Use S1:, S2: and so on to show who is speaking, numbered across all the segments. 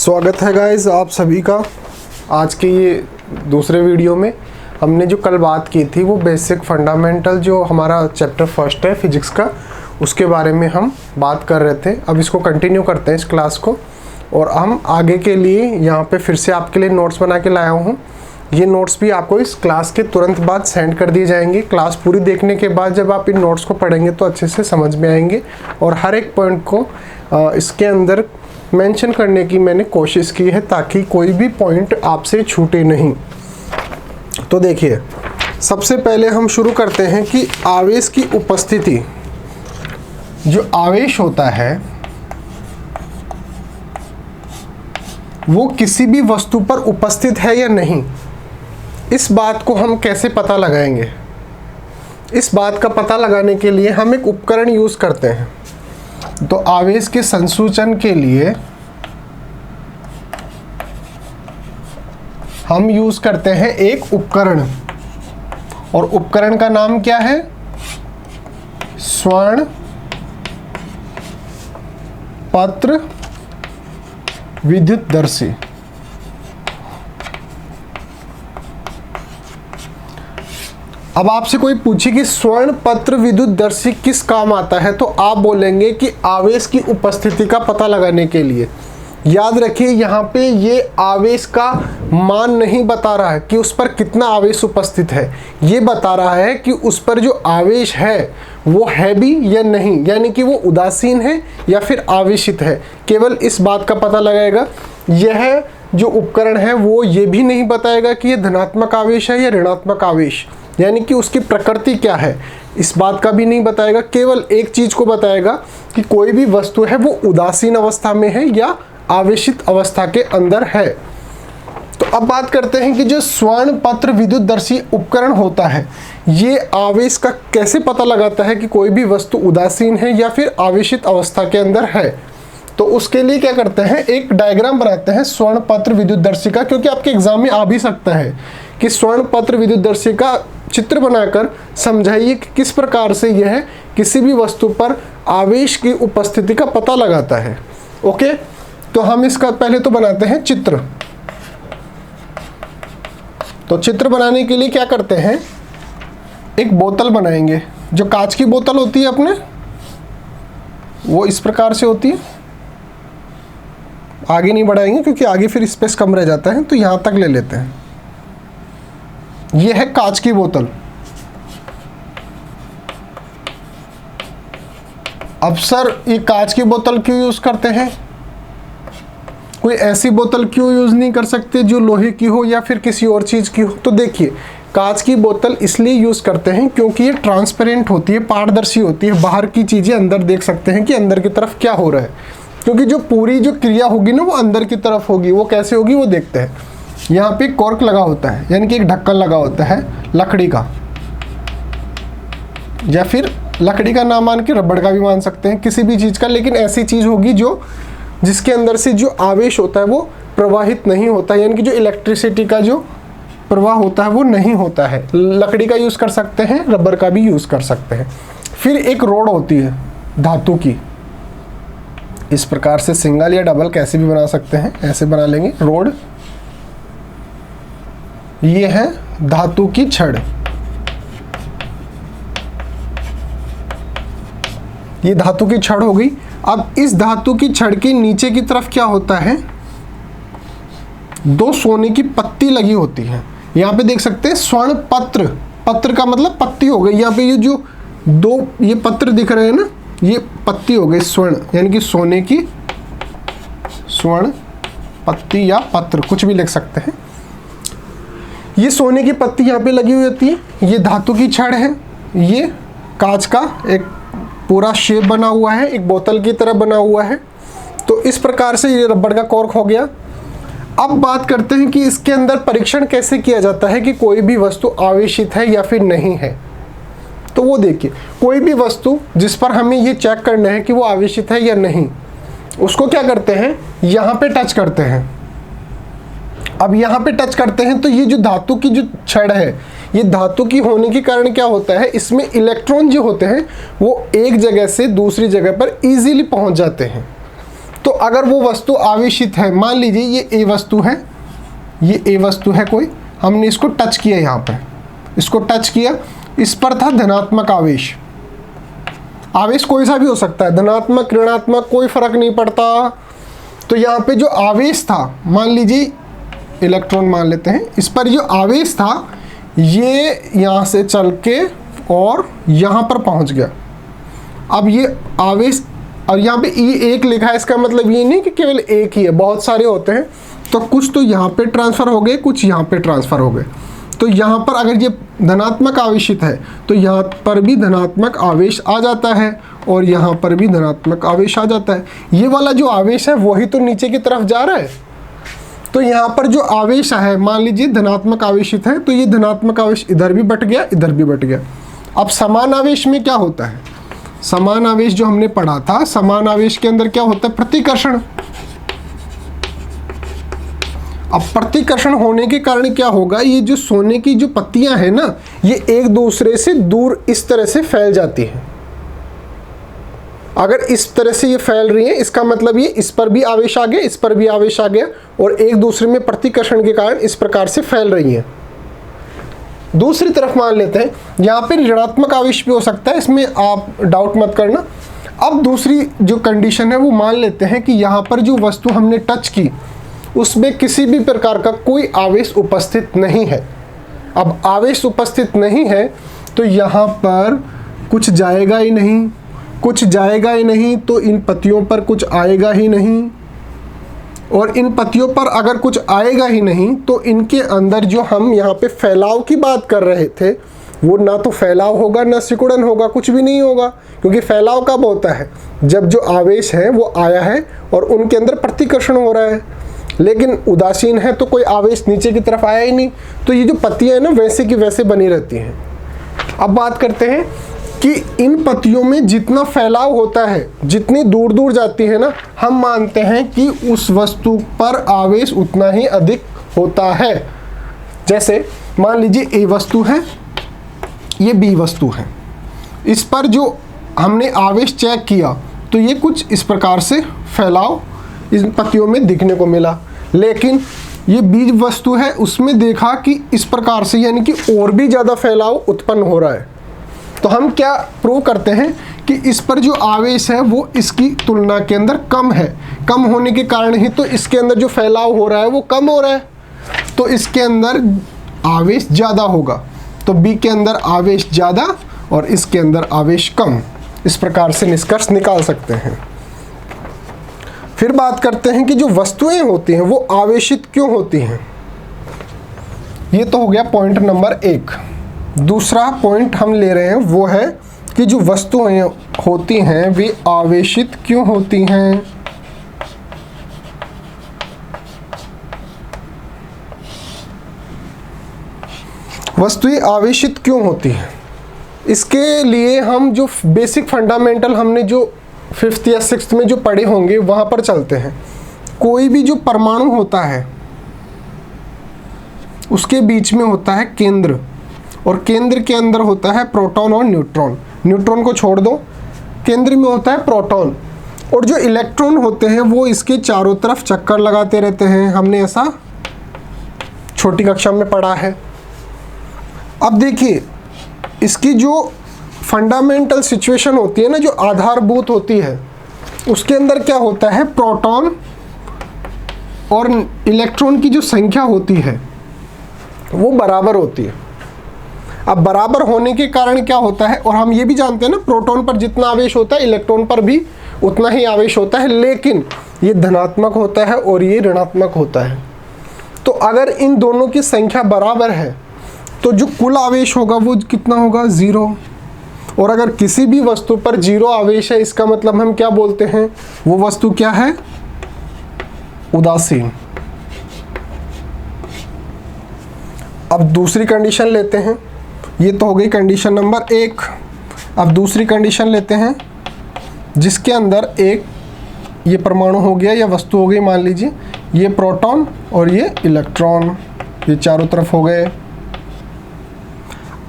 S1: स्वागत है गाइस आप सभी का। आज के ये दूसरे वीडियो में हमने जो कल बात की थी वो बेसिक फंडामेंटल जो हमारा चैप्टर फर्स्ट है फिजिक्स का, उसके बारे में हम बात कर रहे थे। अब इसको कंटिन्यू करते हैं इस क्लास को, और हम आगे के लिए यहाँ पे फिर से आपके लिए नोट्स बना के लाया हूँ। ये नोट्स भी आपको इस क्लास के तुरंत बाद सेंड कर दिए जाएंगे। क्लास पूरी देखने के बाद जब आप इन नोट्स को पढ़ेंगे तो अच्छे से समझ में आएंगे, और हर एक पॉइंट को इसके अंदर मेंशन करने की मैंने कोशिश की है ताकि कोई भी पॉइंट आपसे छूटे नहीं। तो देखिए, सबसे पहले हम शुरू करते हैं कि आवेश की उपस्थिति, जो आवेश होता है वो किसी भी वस्तु पर उपस्थित है या नहीं, इस बात को हम कैसे पता लगाएंगे। इस बात का पता लगाने के लिए हम एक उपकरण यूज करते हैं। तो आवेश के संसूचन के लिए हम यूज करते हैं एक उपकरण, और उपकरण का नाम क्या है? स्वर्ण पत्र विद्युतदर्शी। अब आपसे कोई पूछे कि स्वर्ण पत्र विद्युतदर्शी किस काम आता है, तो आप बोलेंगे कि आवेश की उपस्थिति का पता लगाने के लिए। याद रखिए, यहाँ पे ये आवेश का मान नहीं बता रहा है कि उस पर कितना आवेश उपस्थित है, ये बता रहा है कि उस पर जो आवेश है वो है भी या नहीं, यानी कि वो उदासीन है या फिर आवेशित है। केवल इस बात का पता लगाएगा। यह जो उपकरण है वो ये भी नहीं बताएगा कि ये धनात्मक आवेश है या ऋणात्मक आवेश, यानी कि उसकी प्रकृति क्या है, इस बात का भी नहीं बताएगा। केवल एक चीज को बताएगा कि कोई भी वस्तु है वो उदासीन अवस्था में है या आवेशित अवस्था के अंदर है। तो अब बात करते हैं कि जो स्वर्ण पत्र विद्युतदर्शी उपकरण होता है, ये आवेश का कैसे पता लगाता है कि कोई भी वस्तु उदासीन है या फिर आवेशित अवस्था के अंदर है। तो उसके लिए क्या करते हैं, एक डायग्राम बनाते हैं स्वर्ण पत्र विद्युतदर्शी का, क्योंकि आपके एग्जाम में आ भी सकता है कि स्वर्ण पत्र विद्युतदर्शी का चित्र बनाकर समझाइए कि किस प्रकार से यह किसी भी वस्तु पर आवेश की उपस्थिति का पता लगाता है। ओके, तो हम इसका पहले तो बनाते हैं चित्र। तो चित्र बनाने के लिए क्या करते हैं, एक बोतल बनाएंगे। जो कांच की बोतल होती है अपने, वो इस प्रकार से होती है। आगे नहीं बढ़ाएंगे क्योंकि आगे फिर स्पेस कम रह जाता है, तो यहां तक ले लेते हैं। यह है कांच की बोतल। अब सर ये कांच की बोतल क्यों यूज करते हैं, कोई ऐसी बोतल क्यों यूज नहीं कर सकते जो लोहे की हो या फिर किसी और चीज की हो? तो देखिए, कांच की बोतल इसलिए यूज करते हैं क्योंकि ये ट्रांसपेरेंट होती है, पारदर्शी होती है। बाहर की चीजें अंदर देख सकते हैं कि अंदर की तरफ क्या हो रहा है, क्योंकि जो पूरी जो क्रिया होगी ना वो अंदर की तरफ होगी। वो कैसे होगी वो देखते हैं। यहाँ पे कॉर्क लगा होता है, यानी कि एक ढक्कन लगा होता है लकड़ी का, या फिर लकड़ी का ना मान के रबड़ का भी मान सकते हैं, किसी भी चीज का। लेकिन ऐसी चीज होगी जो जिसके अंदर से जो आवेश होता है वो प्रवाहित नहीं होता है, यानी कि जो इलेक्ट्रिसिटी का जो प्रवाह होता है वो नहीं होता है। लकड़ी का यूज कर सकते हैं, रबर का भी यूज कर सकते हैं। फिर एक रोड होती है धातु की, इस प्रकार से सिंगल या डबल कैसे भी बना सकते हैं, ऐसे बना लेंगे रोड। ये है धातु की छड़, ये धातु की छड़ हो गई। अब इस धातु की छड़ के नीचे की तरफ क्या होता है, दो सोने की पत्ती लगी होती है। यहाँ पे देख सकते हैं स्वर्ण पत्र, पत्र का मतलब पत्ती हो गई। यहाँ पे ये जो दो ये पत्र दिख रहे हैं ना, ये पत्ती हो गई स्वर्ण, यानी कि सोने की स्वर्ण पत्ती या पत्र, कुछ भी लिख सकते हैं। ये सोने की पत्ती यहाँ पे लगी हुई होती है। ये धातु की छड़ है, ये कांच का एक पूरा शेप बना हुआ है, एक बोतल की तरह बना हुआ है। तो इस प्रकार से ये रबड़ का कॉर्क हो गया। अब बात करते हैं कि इसके अंदर परीक्षण कैसे किया जाता है कि कोई भी वस्तु आवेशित है या फिर नहीं है। तो वो देखिए, कोई भी वस्तु जिस पर हमें ये चेक करना है कि वो आवेशित है या नहीं, उसको क्या करते हैं, यहाँ पे टच करते हैं। अब यहाँ पे टच करते हैं तो ये जो धातु की जो छड़ है, ये धातु की होने के कारण क्या होता है, इसमें इलेक्ट्रॉन जो होते हैं वो एक जगह से दूसरी जगह पर इजीली पहुंच जाते हैं। तो अगर वो वस्तु आवेशित है, मान लीजिए ये ए वस्तु है, ये ए वस्तु है कोई, हमने इसको टच किया, यहाँ पे इसको टच किया, इस पर था धनात्मक आवेश। आवेश कोई सा भी हो सकता है, धनात्मक ऋणात्मक कोई फर्क नहीं पड़ता। तो यहाँ पे जो आवेश था, मान लीजिए इलेक्ट्रॉन मान लेते हैं, इस पर जो आवेश था ये यहाँ से चल के और यहाँ पर पहुँच गया। अब ये आवेश, और यहाँ पे E1 लिखा है, इसका मतलब ये नहीं कि केवल एक ही है, बहुत सारे होते हैं। तो कुछ तो यहाँ पे ट्रांसफ़र हो गए, कुछ यहाँ पे ट्रांसफ़र हो गए। तो यहाँ पर अगर ये धनात्मक आवेशित है तो यहाँ पर भी धनात्मक आवेश आ जाता है और यहाँ पर भी धनात्मक आवेश आ जाता है। ये वाला जो आवेश है वही तो नीचे की तरफ जा रहा है। तो यहाँ पर जो आवेश है, मान लीजिए धनात्मक आवेशित है, तो ये धनात्मक आवेश इधर भी बट गया, इधर भी बट गया। अब समान आवेश में क्या होता है, समान आवेश जो हमने पढ़ा था, समान आवेश के अंदर क्या होता है, प्रतिकर्षण। अब प्रतिकर्षण होने के कारण क्या होगा, ये जो सोने की जो पत्तियां हैं ना, ये एक दूसरे से दूर इस तरह से फैल जाती हैं। अगर इस तरह से ये फैल रही है, इसका मतलब ये इस पर भी आवेश आ गया, इस पर भी आवेश आ गया, और एक दूसरे में प्रतिकर्षण के कारण इस प्रकार से फैल रही हैं। दूसरी तरफ मान लेते हैं, यहाँ पे ऋणात्मक आवेश भी हो सकता है, इसमें आप डाउट मत करना। अब दूसरी जो कंडीशन है वो मान लेते हैं कि यहाँ पर जो वस्तु हमने टच की उसमें किसी भी प्रकार का कोई आवेश उपस्थित नहीं है। अब आवेश उपस्थित नहीं है तो यहाँ पर कुछ जाएगा ही नहीं, कुछ जाएगा ही नहीं, तो इन पत्तियों पर कुछ आएगा ही नहीं, और इन पत्तियों पर अगर कुछ आएगा ही नहीं तो इनके अंदर जो हम यहाँ पे फैलाव की बात कर रहे थे वो ना तो फैलाव होगा ना सिकुड़न होगा, कुछ भी नहीं होगा। क्योंकि फैलाव कब होता है, जब जो आवेश है वो आया है और उनके अंदर प्रतिकर्षण हो रहा है। लेकिन उदासीन है तो कोई आवेश नीचे की तरफ आया ही नहीं, तो ये जो पत्तियां हैं ना वैसे की वैसे बनी रहती हैं। अब बात करते हैं कि इन पत्तियों में जितना फैलाव होता है, जितनी दूर दूर जाती है ना, हम मानते हैं कि उस वस्तु पर आवेश उतना ही अधिक होता है। जैसे मान लीजिए ए वस्तु है, ये बी वस्तु है, इस पर जो हमने आवेश चेक किया तो ये कुछ इस प्रकार से फैलाव इन पत्तियों में दिखने को मिला। लेकिन ये बी वस्तु है, उसमें देखा कि इस प्रकार से, यानी कि और भी ज़्यादा फैलाव उत्पन्न हो रहा है। तो हम क्या प्रूव करते हैं कि इस पर जो आवेश है वो इसकी तुलना के अंदर कम है। कम होने के कारण ही तो इसके अंदर जो फैलाव हो रहा है वो कम हो रहा है, तो इसके अंदर आवेश ज़्यादा होगा। तो बी के अंदर आवेश ज़्यादा और इसके अंदर आवेश कम, इस प्रकार से निष्कर्ष निकाल सकते हैं। फिर बात करते हैं कि जो वस्तुएं होती हैं वो आवेशित क्यों होती हैं। ये तो हो गया पॉइंट नंबर 1। दूसरा पॉइंट हम ले रहे हैं वो है कि जो वस्तुएं होती हैं वे आवेशित क्यों होती हैं। वस्तुएं आवेशित क्यों होती हैं, इसके लिए हम जो बेसिक फंडामेंटल हमने जो 5th या 6th में जो पढ़े होंगे वहाँ पर चलते हैं। कोई भी जो परमाणु होता है उसके बीच में होता है केंद्र, और केंद्र के अंदर होता है प्रोटॉन और न्यूट्रॉन। न्यूट्रॉन को छोड़ दो, केंद्र में होता है प्रोटॉन, और जो इलेक्ट्रॉन होते हैं वो इसके चारों तरफ चक्कर लगाते रहते हैं। हमने ऐसा छोटी कक्षा में पढ़ा है। अब देखिए, इसकी जो फंडामेंटल सिचुएशन होती है ना, जो आधारभूत होती है, उसके अंदर क्या होता है, प्रोटॉन और इलेक्ट्रॉन की जो संख्या होती है वो बराबर होती है। अब बराबर होने के कारण क्या होता है, और हम ये भी जानते हैं ना, प्रोटॉन पर जितना आवेश होता है इलेक्ट्रॉन पर भी उतना ही आवेश होता है, लेकिन ये धनात्मक होता है और ये ऋणात्मक होता है। तो अगर इन दोनों की संख्या बराबर है तो जो कुल आवेश होगा वो कितना होगा, 0। और अगर किसी भी वस्तु पर 0 आवेश है, इसका मतलब हम क्या बोलते हैं, वो वस्तु क्या है, उदासीन। अब दूसरी कंडीशन लेते हैं, ये तो हो गई कंडीशन नंबर 1। अब दूसरी कंडीशन लेते हैं जिसके अंदर एक ये परमाणु हो गया या वस्तु हो गई, मान लीजिए ये प्रोटॉन और ये इलेक्ट्रॉन, ये चारों तरफ हो गए।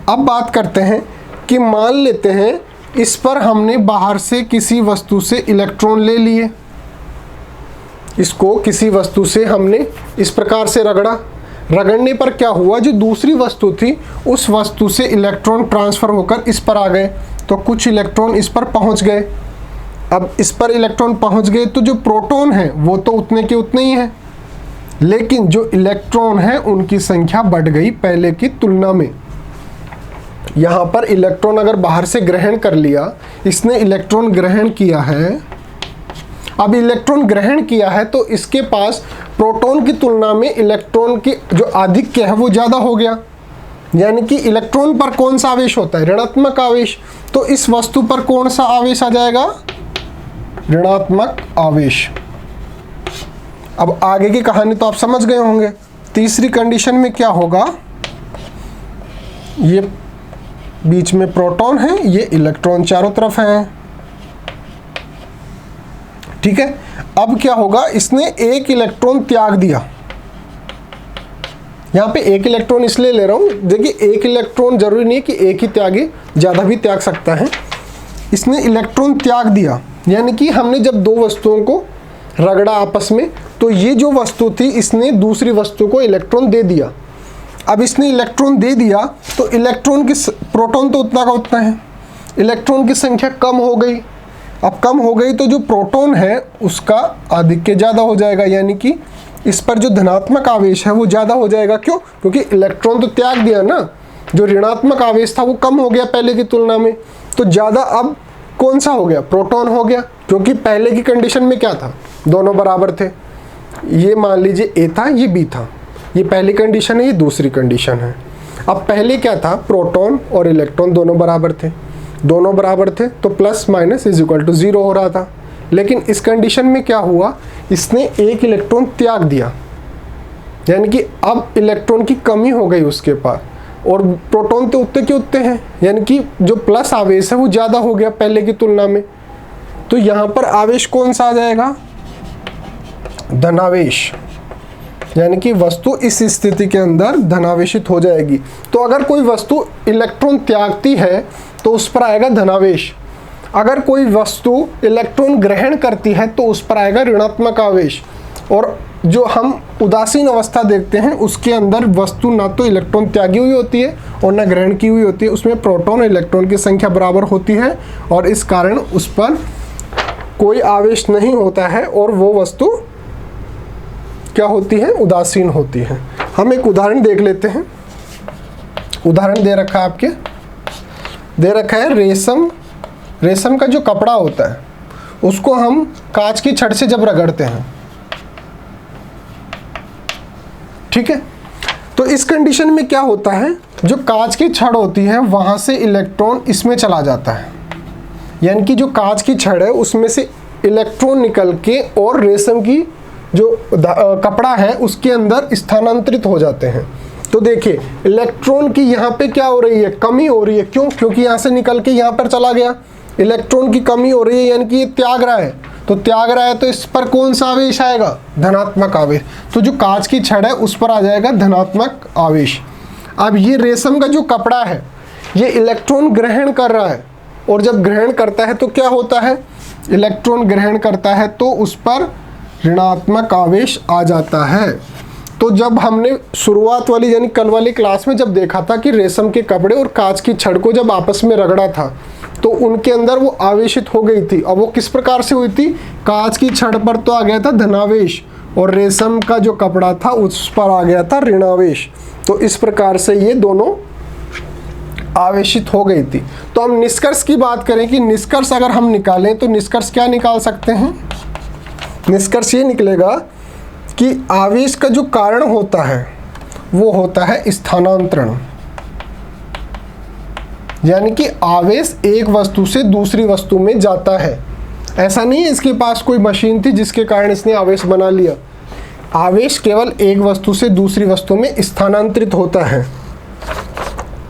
S1: अब बात करते हैं कि मान लेते हैं इस पर हमने बाहर से किसी वस्तु से इलेक्ट्रॉन ले लिए, इसको किसी वस्तु से हमने इस प्रकार से रगड़ने पर क्या हुआ, जो दूसरी वस्तु थी उस वस्तु से इलेक्ट्रॉन ट्रांसफ़र होकर इस पर आ गए, तो कुछ इलेक्ट्रॉन इस पर पहुंच गए। अब इस पर इलेक्ट्रॉन पहुंच गए तो जो प्रोटॉन है वो तो उतने के उतने ही हैं, लेकिन जो इलेक्ट्रॉन है उनकी संख्या बढ़ गई पहले की तुलना में। यहाँ पर इलेक्ट्रॉन अगर बाहर से ग्रहण कर लिया, इसने इलेक्ट्रॉन ग्रहण किया है, अब इलेक्ट्रॉन ग्रहण किया है तो इसके पास प्रोटॉन की तुलना में इलेक्ट्रॉन की जो आधिक्य है वो ज़्यादा हो गया, यानी कि इलेक्ट्रॉन पर कौन सा आवेश होता है, ऋणात्मक आवेश। तो इस वस्तु पर कौन सा आवेश आ जाएगा, ऋणात्मक आवेश। अब आगे की कहानी तो आप समझ गए होंगे। तीसरी कंडीशन में क्या होगा, ये बीच में प्रोटॉन है, ये इलेक्ट्रॉन चारों तरफ है, ठीक है। अब क्या होगा, इसने एक इलेक्ट्रॉन त्याग दिया। यहाँ पे एक इलेक्ट्रॉन इसलिए ले रहा हूँ, देखिए एक इलेक्ट्रॉन जरूरी नहीं है कि एक ही त्यागे, ज़्यादा भी त्याग सकता है। इसने इलेक्ट्रॉन त्याग दिया, यानी कि हमने जब दो वस्तुओं को रगड़ा आपस में, तो ये जो वस्तु थी इसने दूसरी वस्तु को इलेक्ट्रॉन दे दिया। अब इसने इलेक्ट्रॉन दे दिया तो इलेक्ट्रॉन की, प्रोटॉन तो उतना का उतना है, इलेक्ट्रॉन की संख्या कम हो गई। अब कम हो गई तो जो प्रोटॉन है उसका आधिक्य ज़्यादा हो जाएगा, यानी कि इस पर जो धनात्मक आवेश है वो ज़्यादा हो जाएगा। क्यों? क्योंकि इलेक्ट्रॉन तो त्याग दिया ना, जो ऋणात्मक आवेश था वो कम हो गया पहले की तुलना में, तो ज़्यादा अब कौन सा हो गया, प्रोटॉन हो गया। क्योंकि पहले की कंडीशन में क्या था, दोनों बराबर थे। ये मान लीजिए ए था, ये बी था, ये पहली कंडीशन है, ये दूसरी कंडीशन है। अब पहले क्या था, प्रोटॉन और इलेक्ट्रॉन दोनों बराबर थे, दोनों बराबर थे तो plus minus is equal to 0 हो रहा था। लेकिन इस कंडीशन में क्या हुआ, इसने एक इलेक्ट्रॉन त्याग दिया, यानी कि अब इलेक्ट्रॉन की कमी हो गई उसके पास, और प्रोटॉन तो उतने के उतने हैं, यानी कि जो प्लस आवेश है वो ज़्यादा हो गया पहले की तुलना में। तो यहाँ पर आवेश कौन सा आ जाएगा, धनावेश, यानी कि वस्तु इस स्थिति के अंदर धनावेशित हो जाएगी। तो अगर कोई वस्तु इलेक्ट्रॉन त्यागती है तो उस पर आएगा धनावेश, अगर कोई वस्तु इलेक्ट्रॉन ग्रहण करती है तो उस पर आएगा ऋणात्मक आवेश। और जो हम उदासीन अवस्था देखते हैं उसके अंदर वस्तु ना तो इलेक्ट्रॉन त्यागी हुई होती है और ना ग्रहण की हुई होती है, उसमें प्रोटॉन और इलेक्ट्रॉन की संख्या बराबर होती है और इस कारण उस पर कोई आवेश नहीं होता है और वो वस्तु क्या होती है, उदासीन होती है। हम एक उदाहरण देख लेते हैं। उदाहरण दे रखा है आपके, दे रखा है रेशम का जो कपड़ा होता है उसको हम कांच की छड़ से जब रगड़ते हैं, ठीक है, तो इस कंडीशन में क्या होता है, जो कांच की छड़ होती है वहां से इलेक्ट्रॉन इसमें चला जाता है, यानी कि जो कांच की छड़ है उसमें से इलेक्ट्रॉन निकल के और रेशम की जो कपड़ा है उसके अंदर स्थानांतरित हो जाते हैं। तो देखिए इलेक्ट्रॉन की यहाँ पे क्या हो रही है, कमी हो रही है। क्यों? क्योंकि यहाँ से निकल के यहाँ पर चला गया, इलेक्ट्रॉन की कमी हो रही है, यानी कि ये त्याग रहा है। तो त्याग रहा है तो इस पर कौन सा आवेश आएगा, धनात्मक आवेश। तो जो कांच की छड़ है उस पर आ जाएगा धनात्मक आवेश। अब ये रेशम का जो कपड़ा है ये इलेक्ट्रॉन ग्रहण कर रहा है, और जब ग्रहण करता है तो क्या होता है, इलेक्ट्रॉन ग्रहण करता है तो उस पर ऋणात्मक आवेश आ जाता है। तो जब हमने शुरुआत वाली यानी कल वाली क्लास में जब देखा था कि रेशम के कपड़े और कांच की छड़ को जब आपस में रगड़ा था तो उनके अंदर वो आवेशित हो गई थी। अब वो किस प्रकार से हुई थी, कांच की छड़ पर तो आ गया था धनावेश और रेशम का जो कपड़ा था उस पर आ गया था ऋणावेश। तो इस प्रकार से ये दोनों आवेशित हो गई थी। तो हम निष्कर्ष की बात करें कि निष्कर्ष अगर हम निकालें तो निष्कर्ष क्या निकाल सकते हैं, निष्कर्ष ये निकलेगा कि आवेश का जो कारण होता है वो होता है स्थानांतरण, यानी कि आवेश एक वस्तु से दूसरी वस्तु में जाता है। ऐसा नहीं है इसके पास कोई मशीन थी जिसके कारण इसने आवेश बना लिया। आवेश केवल एक वस्तु से दूसरी वस्तु में स्थानांतरित होता है।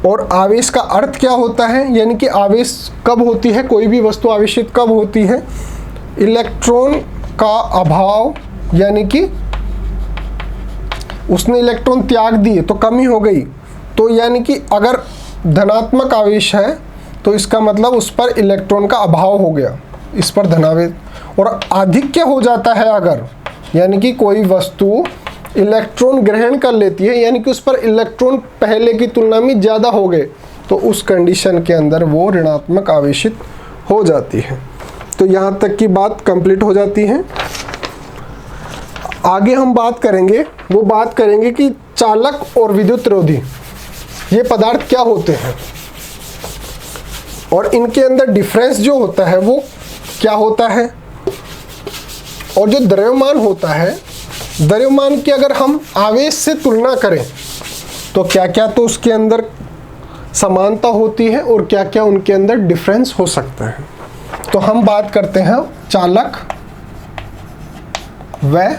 S1: और आवेश का अर्थ क्या होता है, यानी कि आवेश कब होती है, कोई भी वस्तु आवेशित कब होती है, इलेक्ट्रॉन का अभाव, यानी कि उसने इलेक्ट्रॉन त्याग दिए तो कमी हो गई। तो यानी कि अगर धनात्मक आवेश है तो इसका मतलब उस पर इलेक्ट्रॉन का अभाव हो गया, इस पर धनावेश। और आधिक्य हो जाता है अगर, यानी कि कोई वस्तु इलेक्ट्रॉन ग्रहण कर लेती है, यानी कि उस पर इलेक्ट्रॉन पहले की तुलना में ज़्यादा हो गए, तो उस कंडीशन के अंदर वो ऋणात्मक आवेशित हो जाती है। तो यहाँ तक की बात कंप्लीट हो जाती है। आगे हम बात करेंगे, वो बात करेंगे कि चालक और विद्युत रोधी ये पदार्थ क्या होते हैं और इनके अंदर डिफरेंस जो होता है वो क्या होता है, और जो द्रव्यमान होता है, द्रव्यमान की अगर हम आवेश से तुलना करें तो क्या क्या तो उसके अंदर समानता होती है और क्या क्या उनके अंदर डिफरेंस हो सकता है। तो हम बात करते हैं चालक व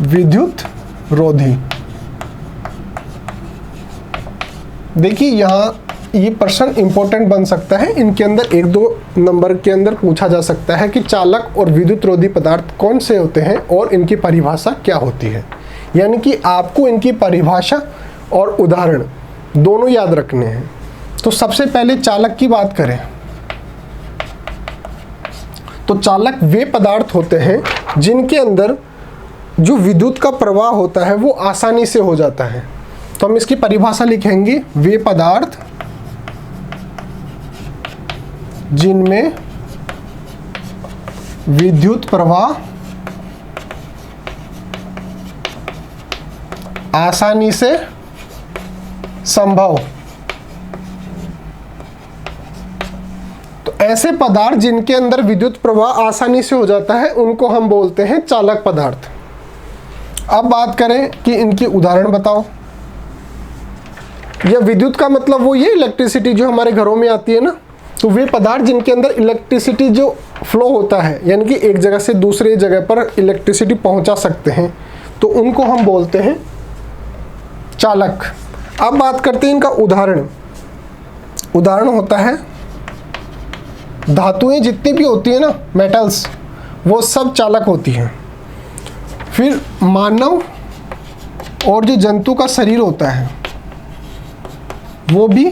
S1: विद्युत रोधी। देखिए यहाँ ये प्रश्न इंपॉर्टेंट बन सकता है, इनके अंदर 1-2 नंबर के अंदर पूछा जा सकता है कि चालक और विद्युत रोधी पदार्थ कौन से होते हैं और इनकी परिभाषा क्या होती है। यानी कि आपको इनकी परिभाषा और उदाहरण दोनों याद रखने हैं। तो सबसे पहले चालक की बात करें तो चालक वे पदार्थ होते हैं जिनके अंदर जो विद्युत का प्रवाह होता है वो आसानी से हो जाता है। तो हम इसकी परिभाषा लिखेंगे, वे पदार्थ जिनमें विद्युत प्रवाह आसानी से संभव। तो ऐसे पदार्थ जिनके अंदर विद्युत प्रवाह आसानी से हो जाता है उनको हम बोलते हैं चालक पदार्थ। अब बात करें कि इनकी उदाहरण बताओ। यह विद्युत का मतलब वो ये इलेक्ट्रिसिटी जो हमारे घरों में आती है ना, तो वे पदार्थ जिनके अंदर इलेक्ट्रिसिटी जो फ्लो होता है, यानी कि एक जगह से दूसरे जगह पर इलेक्ट्रिसिटी पहुंचा सकते हैं, तो उनको हम बोलते हैं चालक। अब बात करते हैं इनका उदाहरण। उदाहरण होता है धातुएं जितनी भी होती है ना, मेटल्स, वो सब चालक होती हैं। फिर मानव और जो जंतु का शरीर होता है वो भी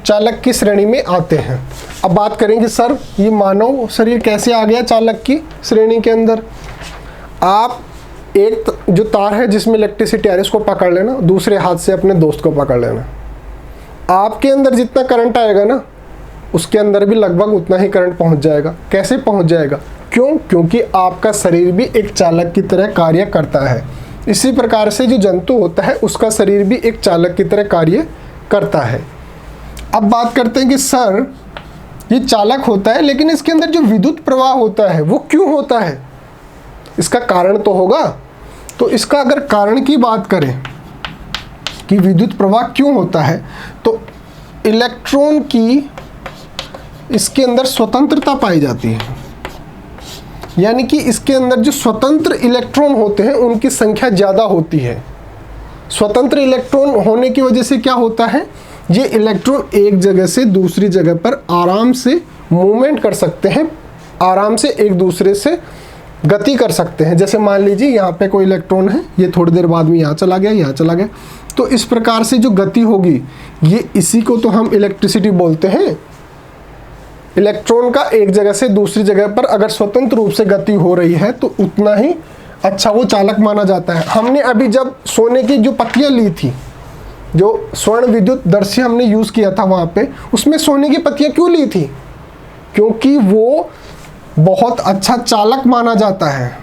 S1: चालक की श्रेणी में आते हैं। अब बात करेंगे सर ये मानव शरीर कैसे आ गया चालक की श्रेणी के अंदर। आप एक जो तार है जिसमें इलेक्ट्रिसिटी आ रही है उसको पकड़ लेना, दूसरे हाथ से अपने दोस्त को पकड़ लेना। आपके अंदर जितना करंट आएगा ना उसके अंदर भी लगभग उतना ही करंट पहुंच जाएगा। कैसे पहुंच जाएगा? क्यों? क्योंकि आपका शरीर भी एक चालक की तरह कार्य करता है। इसी प्रकार से जो जंतु होता है उसका शरीर भी एक चालक की तरह कार्य करता है। अब बात करते हैं कि सर ये चालक होता है लेकिन इसके अंदर जो विद्युत प्रवाह होता है वो क्यों होता है? इसका कारण तो होगा। तो इसका अगर कारण की बात करें कि विद्युत प्रवाह क्यों होता है, तो इलेक्ट्रॉन की इसके अंदर स्वतंत्रता पाई जाती है। यानी कि इसके अंदर जो स्वतंत्र इलेक्ट्रॉन होते हैं उनकी संख्या ज़्यादा होती है। स्वतंत्र इलेक्ट्रॉन होने की वजह से क्या होता है, ये इलेक्ट्रॉन एक जगह से दूसरी जगह पर आराम से मूवमेंट कर सकते हैं, आराम से एक दूसरे से गति कर सकते हैं। जैसे मान लीजिए यहाँ पे कोई इलेक्ट्रॉन है, ये थोड़ी देर बाद में यहाँ चला गया, यहाँ चला गया, तो इस प्रकार से जो गति होगी ये इसी को तो हम इलेक्ट्रिसिटी बोलते हैं। इलेक्ट्रॉन का एक जगह से दूसरी जगह पर अगर स्वतंत्र रूप से गति हो रही है तो उतना ही अच्छा वो चालक माना जाता है। हमने अभी जब सोने की जो पत्तियाँ ली थी, जो स्वर्ण विद्युत दर्शी हमने यूज़ किया था वहाँ पे, उसमें सोने की पत्तियाँ क्यों ली थी? क्योंकि वो बहुत अच्छा चालक माना जाता है,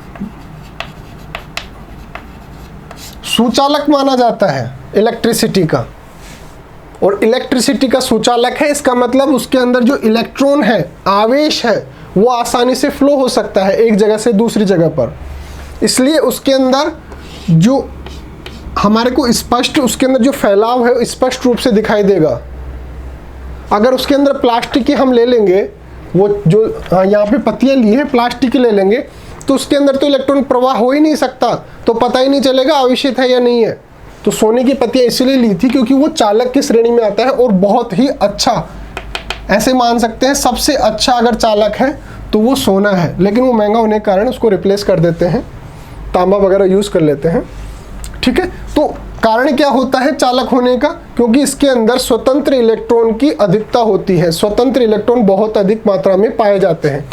S1: सुचालक माना जाता है इलेक्ट्रिसिटी का। और इलेक्ट्रिसिटी का सुचालक है, इसका मतलब उसके अंदर जो इलेक्ट्रॉन है, आवेश है, वो आसानी से फ्लो हो सकता है एक जगह से दूसरी जगह पर। इसलिए उसके अंदर जो हमारे को स्पष्ट उसके अंदर जो फैलाव है स्पष्ट रूप से दिखाई देगा। अगर उसके अंदर प्लास्टिक की हम ले लेंगे, वो जो यहाँ पे पत्तियाँ ली है प्लास्टिक की ले लेंगे, तो उसके अंदर तो इलेक्ट्रॉन प्रवाह हो ही नहीं सकता, तो पता ही नहीं चलेगा आवेशित है या नहीं है। तो सोने की पत्तियाँ इसलिए ली थी क्योंकि वो चालक की श्रेणी में आता है और बहुत ही अच्छा, ऐसे मान सकते हैं सबसे अच्छा अगर चालक है तो वो सोना है। लेकिन वो महंगा होने के कारण उसको रिप्लेस कर देते हैं, तांबा वगैरह यूज़ कर लेते हैं। ठीक है, तो कारण क्या होता है चालक होने का? क्योंकि इसके अंदर स्वतंत्र इलेक्ट्रॉन की अधिकता होती है। स्वतंत्र इलेक्ट्रॉन बहुत अधिक मात्रा में पाए जाते हैं,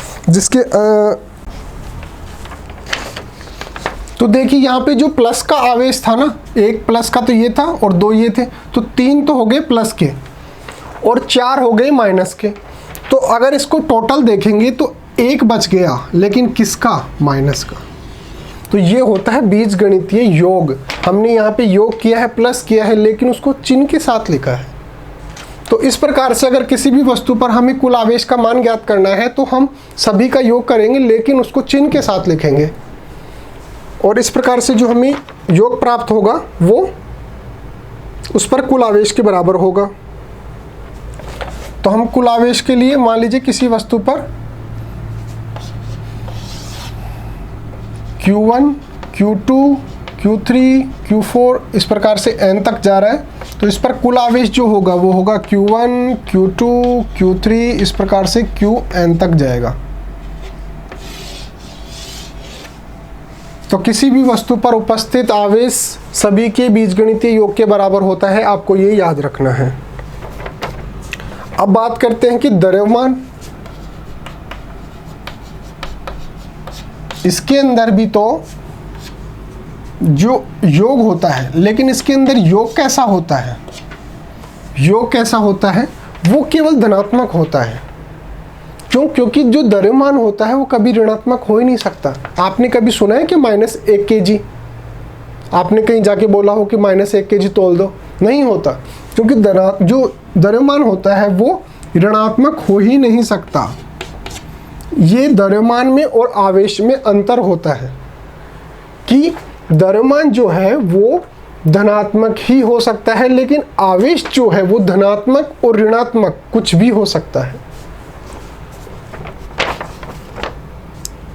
S1: तो देखिए यहाँ पे जो प्लस का आवेश था ना, एक प्लस का तो ये था और दो ये थे, तो 3 तो हो गए प्लस के और 4 हो गए माइनस के। तो अगर इसको टोटल देखेंगे तो 1 बच गया, लेकिन किसका? माइनस का। तो ये होता है बीजगणितीय योग। हमने यहाँ पे योग किया है, प्लस किया है, लेकिन उसको चिन्ह के साथ लिखा है। तो इस प्रकार से अगर किसी भी वस्तु पर हमें कुल आवेश का मान ज्ञात करना है तो हम सभी का योग करेंगे, लेकिन उसको चिन्ह के साथ लिखेंगे, और इस प्रकार से जो हमें योग प्राप्त होगा वो उस पर कुल आवेश के बराबर होगा। तो हम कुल आवेश के लिए मान लीजिए किसी वस्तु पर Q1, Q2, Q3, Q4 इस प्रकार से n तक जा रहा है, तो इस पर कुल आवेश जो होगा वो होगा Q1, Q2, Q3 इस प्रकार से Qn तक जाएगा। तो किसी भी वस्तु पर उपस्थित आवेश सभी के बीजगणितीय योग के बराबर होता है, आपको ये याद रखना है। अब बात करते हैं कि द्रव्यमान, इसके अंदर भी तो जो योग होता है, लेकिन इसके अंदर योग कैसा होता है? योग कैसा होता है? वो केवल धनात्मक होता है। क्यों? क्योंकि जो द्रव्यमान होता है वो कभी ऋणात्मक हो ही नहीं सकता। आपने कभी सुना है कि -1 kg? आपने कहीं जाके बोला हो कि -1 kg तोल दो? नहीं होता, क्योंकि जो द्रव्यमान होता है वो ऋणात्मक हो ही नहीं सकता। ये द्रव्यमान में और आवेश में अंतर होता है कि द्रव्यमान जो है वो धनात्मक ही हो सकता है, लेकिन आवेश जो है वो धनात्मक और ऋणात्मक कुछ भी हो सकता है।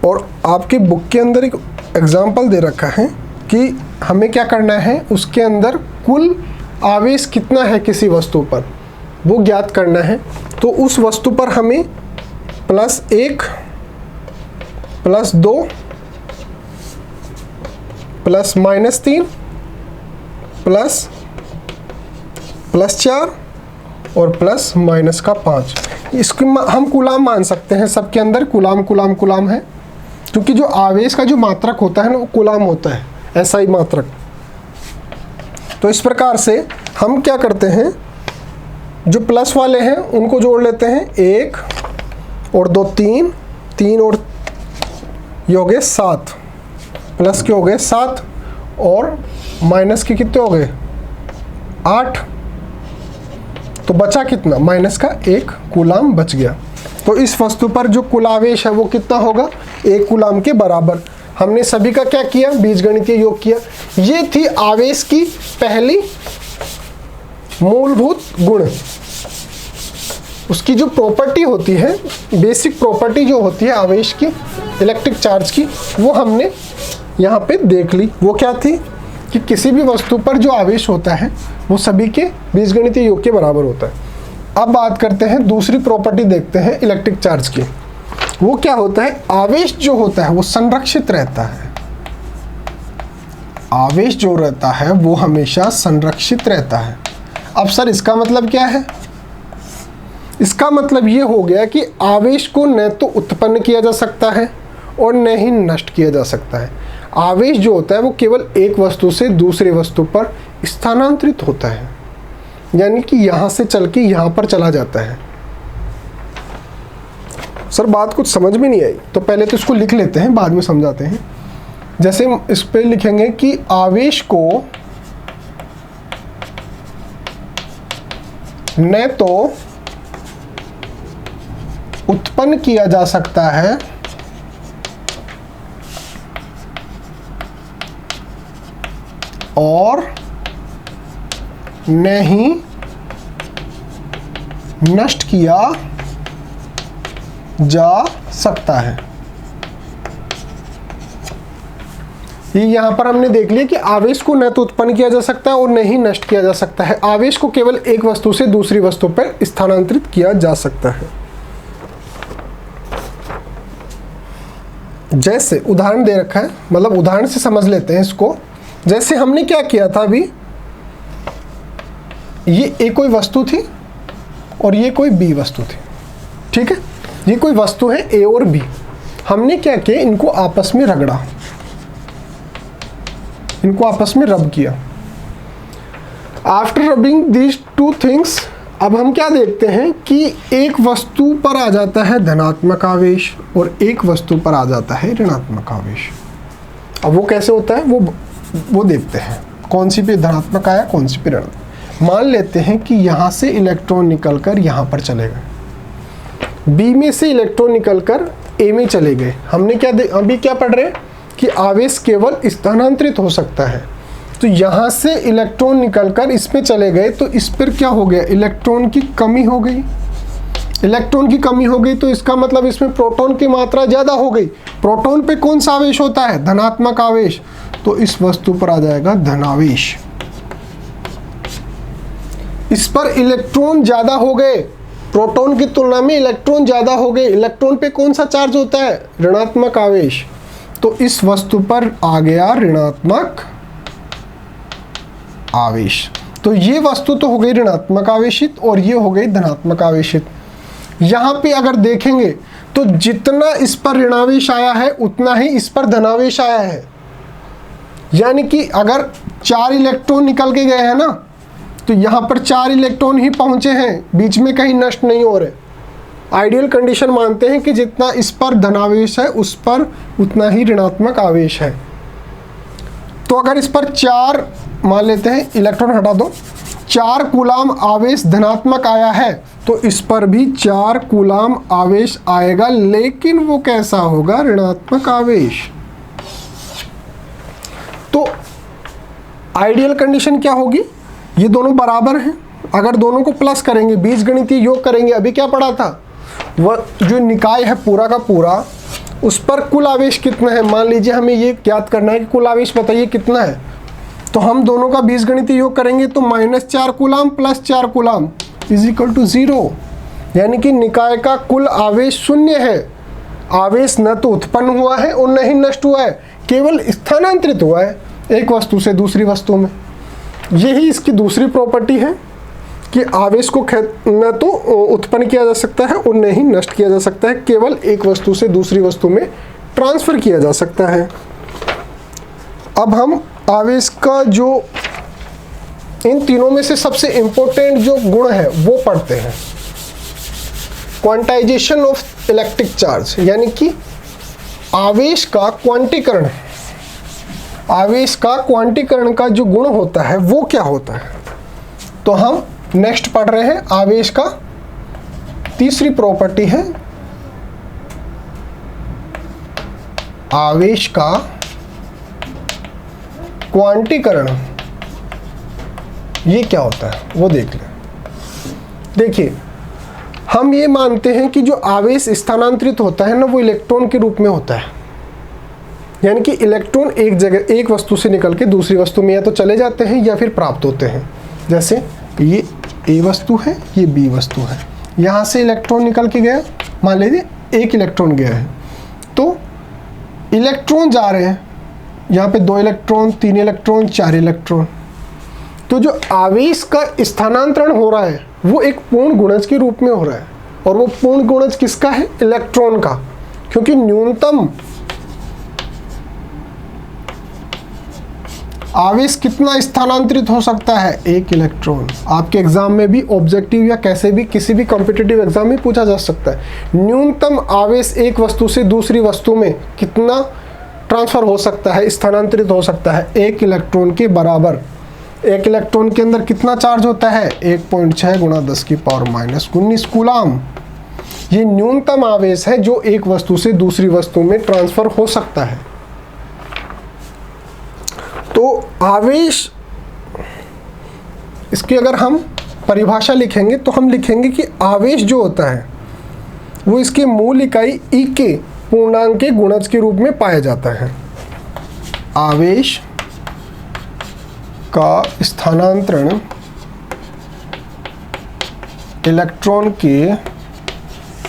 S1: और आपकी बुक के अंदर एक एग्जाम्पल दे रखा है कि हमें क्या करना है, उसके अंदर कुल आवेश कितना है किसी वस्तु पर वो ज्ञात करना है। तो उस वस्तु पर हमें +1, +2, +-3, +4 और +-5 इसको हम कूलाम मान सकते हैं। सबके अंदर कूलाम है, क्योंकि जो आवेश का जो मात्रक होता है ना वो कूलाम होता है, ऐसा ही मात्रक। तो इस प्रकार से हम क्या करते हैं, जो प्लस वाले हैं उनको जोड़ लेते हैं, 1 और 2 3 और ये हो गए 7, प्लस के हो गए 7 और माइनस के कितने हो गए 8। तो बचा कितना? माइनस का 1 कूलाम बच गया। तो इस वस्तु पर जो कुल आवेश है वो कितना होगा? 1 कूलाम के बराबर। हमने सभी का क्या किया? बीजगणितीय योग किया। ये थी आवेश की पहली मूलभूत गुण। उसकी जो प्रॉपर्टी होती है, बेसिक प्रॉपर्टी जो होती है आवेश की, इलेक्ट्रिक चार्ज की, वो हमने यहाँ पे देख ली। वो क्या थी कि किसी भी वस्तु पर जो आवेश होता है वो सभी के बीजगणितीय योग के बराबर होता है। अब बात करते हैं दूसरी प्रॉपर्टी, देखते हैं इलेक्ट्रिक चार्ज की। वो क्या होता है? आवेश जो होता है वो संरक्षित रहता है। आवेश जो रहता है वो हमेशा संरक्षित रहता है। अब सर इसका मतलब क्या है? इसका मतलब ये हो गया कि आवेश को न तो उत्पन्न किया जा सकता है और न ही नष्ट किया जा सकता है। आवेश जो होता है वो केवल एक वस्तु से दूसरे वस्तु पर स्थानांतरित होता है, यानी कि यहाँ से चल के यहाँ पर चला जाता है। सर बात कुछ समझ में नहीं आई, तो पहले तो इसको लिख लेते हैं, बाद में समझाते हैं। जैसे इस पे लिखेंगे कि आवेश को न तो उत्पन्न किया जा सकता है और न ही नष्ट किया जा सकता है। ये यहां पर हमने देख लिया कि आवेश को न तो उत्पन्न किया जा सकता है और न ही नष्ट किया जा सकता है। आवेश को केवल एक वस्तु से दूसरी वस्तु पर स्थानांतरित किया जा सकता है। जैसे उदाहरण दे रखा है, मतलब उदाहरण से समझ लेते हैं इसको। जैसे हमने क्या किया था अभी, ये एक कोई वस्तु थी और ये कोई बी वस्तु थी, ठीक है। ये कोई वस्तु है ए और बी। हमने क्या किया, इनको आपस में रगड़ा। इनको आपस में रब किया। After rubbing these two things, अब हम क्या देखते हैं कि एक वस्तु पर आ जाता है धनात्मक आवेश और एक वस्तु पर आ जाता है ऋणात्मक आवेश। अब वो कैसे होता है वो देखते हैं, कौन सी पे धनात्मक आया, कौन सी पे ऋणात्मक। मान लेते हैं कि यहाँ से इलेक्ट्रॉन निकलकर यहाँ पर चले गए, बी में से इलेक्ट्रॉन निकलकर ए में चले गए। हमने अभी क्या पढ़ रहे हैं कि आवेश केवल स्थानांतरित हो सकता है। तो यहाँ से इलेक्ट्रॉन निकलकर इसमें चले गए तो इस पर क्या हो गया, इलेक्ट्रॉन की कमी हो गई। इलेक्ट्रॉन की कमी हो गई तो इसका मतलब इसमें प्रोटॉन की मात्रा ज़्यादा हो गई। प्रोटॉन पे कौन सा आवेश होता है, धनात्मक आवेश, तो इस वस्तु पर आ जाएगा धनावेश। इस पर इलेक्ट्रॉन ज़्यादा हो गए, प्रोटॉन की तुलना में इलेक्ट्रॉन ज़्यादा हो गए। इलेक्ट्रॉन पे कौन सा चार्ज होता है, ऋणात्मक आवेश, तो इस वस्तु पर आ गया ऋणात्मक आवेश। तो ये वस्तु तो हो गई ऋणात्मक आवेशित और ये हो गई धनात्मक आवेशित। यहाँ पे अगर देखेंगे तो जितना इस पर ऋणावेश आया है उतना ही इस पर धनावेश आया है। यानी कि अगर 4 इलेक्ट्रॉन निकल के गए हैं ना, तो यहाँ पर 4 इलेक्ट्रॉन ही पहुँचे हैं, बीच में कहीं नष्ट नहीं हो रहे। आइडियल कंडीशन मानते हैं कि जितना इस पर धनावेश है उस पर उतना ही ऋणात्मक आवेश है। तो अगर इस पर 4 मान लेते हैं, इलेक्ट्रॉन हटा दो, 4 कूलाम आवेश धनात्मक आया है तो इस पर भी 4 कूलाम आवेश आएगा, लेकिन वो कैसा होगा, ऋणात्मक आवेश। तो आइडियल कंडीशन क्या होगी, ये दोनों बराबर हैं। अगर दोनों को प्लस करेंगे, बीजगणितीय योग करेंगे, अभी क्या पढ़ा था, वह जो निकाय है पूरा का पूरा, उस पर कुल आवेश कितना है। मान लीजिए हमें ये ज्ञात करना है कि कुल आवेश बताइए कितना है, तो हम दोनों का बीजगणितीय योग करेंगे तो -4 coulomb plus 4 coulomb is equal to 0। यानी कि निकाय का कुल आवेश 0 है। आवेश न तो उत्पन्न हुआ है और न ही नष्ट हुआ है, केवल स्थानांतरित हुआ है एक वस्तु से दूसरी वस्तु में। यही इसकी दूसरी प्रॉपर्टी है कि आवेश को न तो उत्पन्न किया जा सकता है और न ही नष्ट किया जा सकता है, केवल एक वस्तु से दूसरी वस्तु में ट्रांसफर किया जा सकता है। अब हम आवेश का जो इन तीनों में से सबसे इंपॉर्टेंट जो गुण है वो पढ़ते हैं, क्वांटाइजेशन ऑफ इलेक्ट्रिक चार्ज, यानी कि आवेश का क्वांटीकरण। आवेश का क्वांटीकरण का जो गुण होता है वो क्या होता है, तो हम नेक्स्ट पढ़ रहे हैं। आवेश का तीसरी प्रॉपर्टी है आवेश का क्वांटीकरण। ये क्या होता है वो देख लें। देखिए, हम ये मानते हैं कि जो आवेश स्थानांतरित होता है ना, वो इलेक्ट्रॉन के रूप में होता है। यानी कि इलेक्ट्रॉन एक जगह, एक वस्तु से निकल के दूसरी वस्तु में या तो चले जाते हैं या फिर प्राप्त होते हैं। जैसे ये ए वस्तु है, ये बी वस्तु है। यहाँ से इलेक्ट्रॉन निकल के गया, मान लीजिए 1 इलेक्ट्रॉन गया है, तो इलेक्ट्रॉन जा रहे हैं, यहाँ पे 2 इलेक्ट्रॉन, 3 इलेक्ट्रॉन, 4 इलेक्ट्रॉन। तो जो आवेश का स्थानांतरण हो रहा है वो एक पूर्ण गुणज के रूप में हो रहा है, और वो पूर्ण गुणज किसका है, इलेक्ट्रॉन का, क्योंकि न्यूनतम आवेश कितना स्थानांतरित हो सकता है, 1 इलेक्ट्रॉन। आपके एग्जाम में भी ऑब्जेक्टिव या कैसे भी किसी भी कॉम्पिटिटिव एग्जाम में पूछा जा सकता है, न्यूनतम आवेश एक वस्तु से दूसरी वस्तु में कितना ट्रांसफर हो सकता है, स्थानांतरित हो सकता है, 1 इलेक्ट्रॉन के बराबर। 1 इलेक्ट्रॉन के अंदर कितना चार्ज होता है, 1.6 × 10⁻⁻19 कूलाम। ये न्यूनतम आवेश है जो एक वस्तु से दूसरी वस्तु में ट्रांसफर हो सकता है। तो आवेश, इसकी अगर हम परिभाषा लिखेंगे तो हम लिखेंगे कि आवेश जो होता है वो इसके मूल इकाई ई के पूर्णांक के गुणज के रूप में पाया जाता है। आवेश का स्थानांतरण इलेक्ट्रॉन के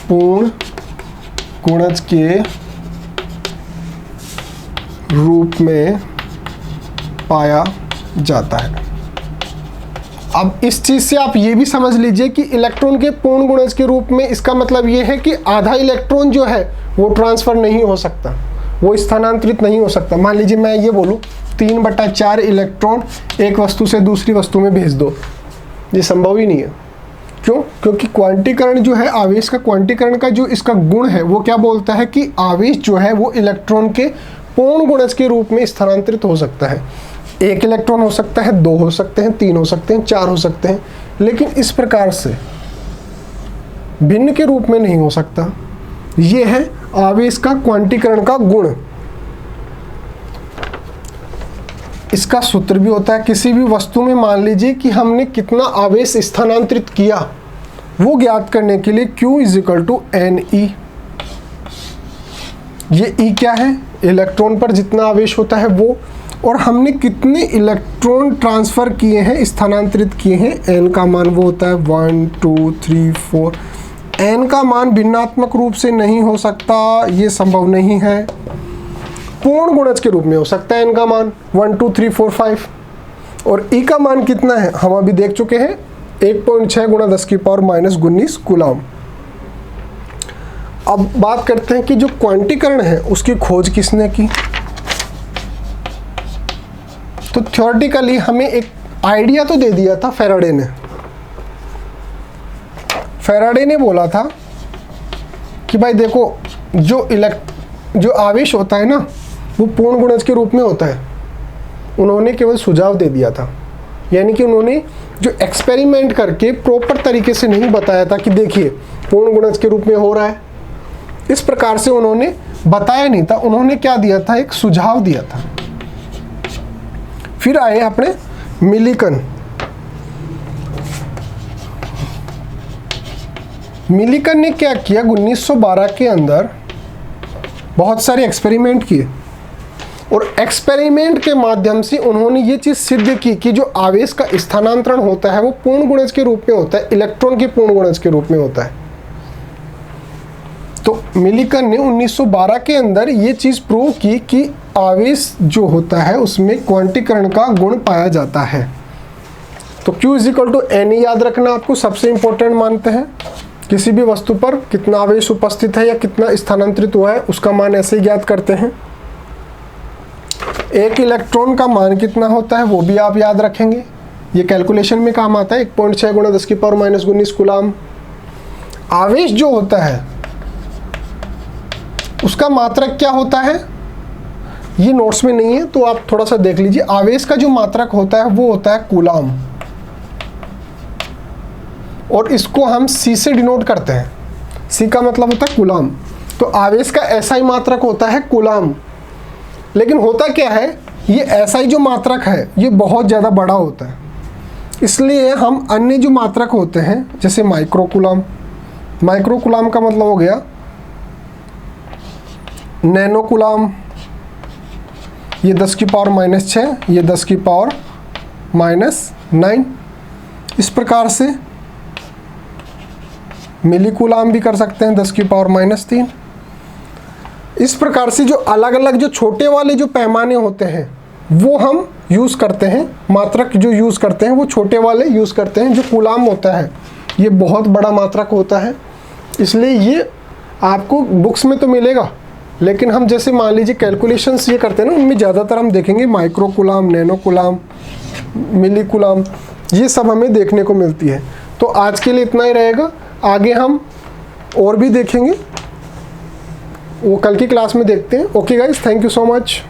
S1: पूर्ण गुणज के रूप में पाया जाता है। अब इस चीज़ से आप ये भी समझ लीजिए कि इलेक्ट्रॉन के पूर्ण गुणज के रूप में, इसका मतलब ये है कि आधा इलेक्ट्रॉन जो है वो ट्रांसफ़र नहीं हो सकता, वो स्थानांतरित नहीं हो सकता। मान लीजिए मैं ये बोलूँ 3/4 इलेक्ट्रॉन एक वस्तु से दूसरी वस्तु में भेज दो, ये संभव ही नहीं है। क्यों? क्योंकि क्वांटीकरण जो है, आवेश का क्वांटीकरण का जो इसका गुण है वो क्या बोलता है कि आवेश जो है वो इलेक्ट्रॉन के पूर्ण गुणज के रूप में स्थानांतरित हो सकता है। 1 इलेक्ट्रॉन हो सकता है, 2 हो सकते हैं, 3 हो सकते हैं, 4 हो सकते हैं, लेकिन इस प्रकार से भिन्न के रूप में नहीं हो सकता। ये है आवेश का क्वांटीकरण का गुण। इसका सूत्र भी होता है, किसी भी वस्तु में मान लीजिए कि हमने कितना आवेश स्थानांतरित किया, वो ज्ञात करने के लिए Q = NE। ये E क्या है? इलेक्ट्रॉन पर जितना आवेश होता है वो, और हमने कितने इलेक्ट्रॉन ट्रांसफ़र किए हैं, स्थानांतरित किए हैं, N का मान वो होता है 1 2 3 4। N का मान भिन्नात्मक रूप से नहीं हो सकता, ये संभव नहीं है। पूर्ण गुणज के रूप में हो सकता है N का मान 1 2 3 4 5। और E का मान कितना है हम अभी देख चुके हैं, 1.6 × 10⁻⁻19 कूलम। अब बात करते हैं कि जो क्वांटीकरण है उसकी खोज किसने की। तो थ्योरेटिकली हमें एक आइडिया तो दे दिया था फैराडे ने। फैराडे ने बोला था कि भाई देखो, जो आवेश होता है ना वो पूर्ण गुणज के रूप में होता है। उन्होंने केवल सुझाव दे दिया था, यानी कि उन्होंने जो एक्सपेरिमेंट करके प्रॉपर तरीके से नहीं बताया था कि देखिए पूर्ण गुणज के रूप में हो रहा है, इस प्रकार से उन्होंने बताया नहीं था। उन्होंने क्या दिया था? एक सुझाव दिया था। फिर आए अपने मिलिकन। मिलिकन ने क्या किया, 1912 के अंदर बहुत सारे एक्सपेरिमेंट किए, और एक्सपेरिमेंट के माध्यम से उन्होंने ये चीज़ सिद्ध की कि जो आवेश का स्थानांतरण होता है वो पूर्ण गुणज के रूप में होता है, इलेक्ट्रॉन के पूर्ण गुणज के रूप में होता है। तो मिलिकन ने 1912 के अंदर ये चीज़ प्रूव की कि आवेश जो होता है उसमें क्वांटीकरण का गुण पाया जाता है। तो Q = NE याद रखना आपको सबसे इंपॉर्टेंट मानते हैं। किसी भी वस्तु पर कितना आवेश उपस्थित है या कितना स्थानांतरित हुआ है उसका मान ऐसे ही ज्ञात करते हैं। 1 इलेक्ट्रॉन का मान कितना होता है वो भी आप याद रखेंगे, ये कैलकुलेशन में काम आता है। 1.6 × 10⁻⁻19 कूलम। आवेश जो होता है उसका मात्रक क्या होता है, ये नोट्स में नहीं है तो आप थोड़ा सा देख लीजिए। आवेश का जो मात्रक होता है वो होता है कूलम, और इसको हम C से डिनोट करते हैं। C का मतलब होता है कूलम। तो आवेश का SI मात्रक होता है कूलम। लेकिन होता क्या है, ये SI जो मात्रक है ये बहुत ज़्यादा बड़ा होता है, इसलिए हम अन्य जो मात्रक होते हैं जैसे माइक्रोकूलम, माइक्रोकूलम का मतलब हो गया नैनोकूलम, ये 10⁻⁻6, ये 10⁻⁻9। इस प्रकार से मिलीकूलम भी कर सकते हैं 10⁻⁻3। इस प्रकार से जो अलग अलग जो छोटे वाले जो पैमाने होते हैं वो हम यूज़ करते हैं, मात्रक जो यूज़ करते हैं वो छोटे वाले यूज़ करते हैं। जो कूलम होता है ये बहुत बड़ा मात्रक होता है, इसलिए ये आपको बुक्स में तो मिलेगा, लेकिन हम जैसे मान लीजिए कैलकुलेशंस ये करते हैं ना, उनमें ज़्यादातर हम देखेंगे माइक्रोकूलम, नैनोकूलम, मिलीकूलम, ये सब हमें देखने को मिलती है। तो आज के लिए इतना ही रहेगा, आगे हम और भी देखेंगे, वो कल की क्लास में देखते हैं। Okay guys, thank you so much.